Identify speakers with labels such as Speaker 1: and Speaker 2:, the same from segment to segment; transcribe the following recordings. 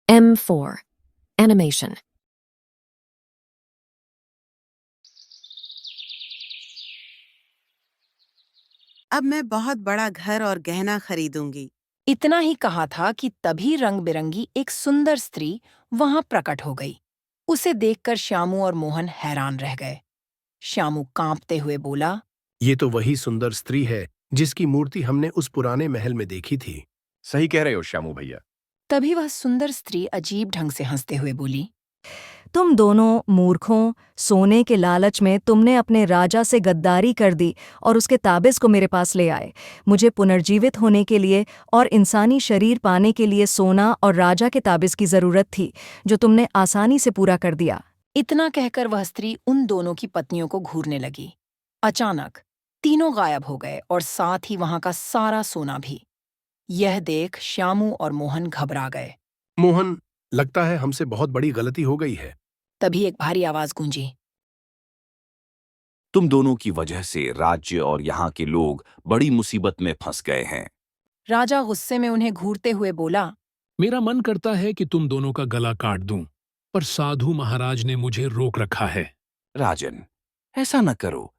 Speaker 1: M4. Animation.
Speaker 2: अब मैं बहुत बड़ा घर और गहना खरीदूंगी।
Speaker 3: इतना ही कहा था कि तभी रंग बिरंगी एक सुंदर स्त्री वहां प्रकट हो गई। उसे देखकर श्यामू और मोहन हैरान रह गए। श्यामू कांपते हुए बोला,
Speaker 4: ये तो वही सुंदर स्त्री है जिसकी मूर्ति हमने उस पुराने महल में देखी थी।
Speaker 5: सही कह रहे हो श्यामू भैया।
Speaker 3: तभी वह सुंदर स्त्री अजीब ढंग से हंसते हुए बोली,
Speaker 6: तुम दोनों मूर्खों, सोने के लालच में तुमने अपने राजा से गद्दारी कर दी और उसके ताबिज़ को मेरे पास ले आए। मुझे पुनर्जीवित होने के लिए और इंसानी शरीर पाने के लिए सोना और राजा के ताबिज़ की ज़रूरत थी, जो तुमने आसानी से पूरा कर दिया।
Speaker 3: इतना कहकर वह स्त्री उन दोनों की पत्नियों को घूरने लगी। अचानक तीनों गायब हो गए और साथ ही वहां का सारा सोना भी। यह देख श्यामू और मोहन घबरा गए।
Speaker 4: मोहन, लगता है हमसे बहुत बड़ी गलती हो गई है।
Speaker 3: तभी एक भारी आवाज गूंजी,
Speaker 7: तुम दोनों की वजह से राज्य और यहाँ के लोग बड़ी मुसीबत में फंस गए हैं।
Speaker 3: राजा गुस्से में उन्हें घूरते हुए बोला,
Speaker 8: मेरा मन करता है कि तुम दोनों का गला काट दूं, पर साधु महाराज ने मुझे रोक रखा है।
Speaker 7: राजन, ऐसा न करो।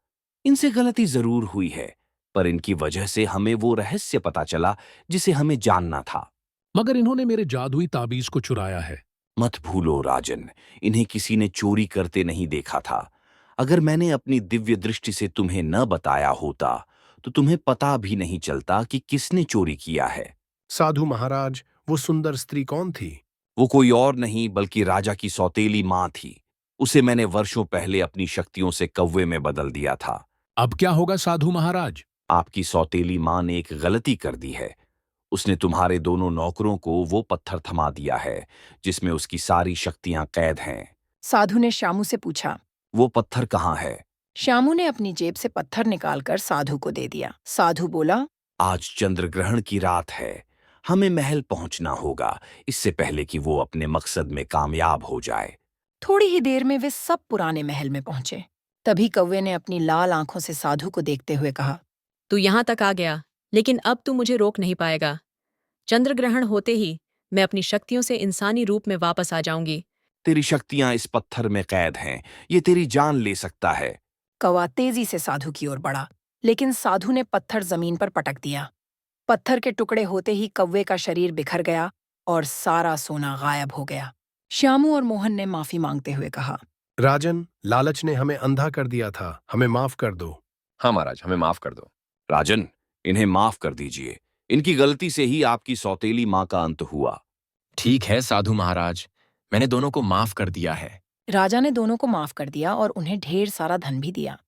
Speaker 7: इनसे गलती जरूर हुई है, पर इनकी वजह से हमें वो रहस्य पता चला जिसे हमें जानना था।
Speaker 8: मगर इन्होंने मेरे जादुई ताबीज को चुराया है।
Speaker 7: मत भूलो राजन, इन्हें किसी ने चोरी करते नहीं देखा था। अगर मैंने अपनी दिव्य दृष्टि से तुम्हें न बताया होता तो तुम्हें पता भी नहीं चलता कि किसने चोरी किया है।
Speaker 4: साधु महाराज, वो सुंदर स्त्री कौन थी?
Speaker 7: वो कोई और नहीं बल्कि राजा की सौतेली माँ थी। उसे मैंने वर्षों पहले अपनी शक्तियों से कौवे में बदल दिया था।
Speaker 8: अब क्या होगा साधु महाराज?
Speaker 7: आपकी सौतेली माँ ने एक गलती कर दी है। उसने तुम्हारे दोनों नौकरों को वो पत्थर थमा दिया है जिसमें उसकी सारी शक्तियां कैद हैं।
Speaker 3: साधु ने श्यामू से पूछा।
Speaker 7: वो पत्थर कहाँ है?
Speaker 3: श्यामू ने अपनी जेब से पत्थर निकालकर साधु को दे दिया। साधु बोला,
Speaker 7: आज चंद्रग्रहण की रात है। हमें महल पहुंचना होगा, इससे पहले कि वो अपने मकसद में कामयाब हो जाए।
Speaker 3: थोड़ी ही देर में वे सब पुराने महल में पहुंचे। तभी कौवे ने अपनी लाल आंखों से साधु को देखते हुए कहा,
Speaker 9: तू यहाँ तक आ गया, लेकिन अब तू मुझे रोक नहीं पाएगा। चंद्रग्रहण होते ही मैं अपनी शक्तियों से इंसानी रूप में वापस आ जाऊंगी।
Speaker 7: तेरी शक्तियां इस पत्थर में कैद हैं, ये तेरी जान ले सकता है।
Speaker 3: कौवा तेजी से साधु की ओर बढ़ा, लेकिन साधु ने पत्थर जमीन पर पटक दिया। पत्थर के टुकड़े होते ही कौवे का शरीर बिखर गया और सारा सोना गायब हो गया। श्यामू और मोहन ने माफी मांगते हुए कहा,
Speaker 4: राजन, लालच ने हमें अंधा कर दिया था, हमें माफ कर दो।
Speaker 5: हाँ महाराज, हमें माफ कर दो।
Speaker 7: राजन, इन्हें माफ कर दीजिए। इनकी गलती से ही आपकी सौतेली माँ का अंत हुआ।
Speaker 10: ठीक है साधु महाराज, मैंने दोनों को माफ कर दिया है।
Speaker 3: राजा ने दोनों को माफ कर दिया और उन्हें ढेर सारा धन भी दिया।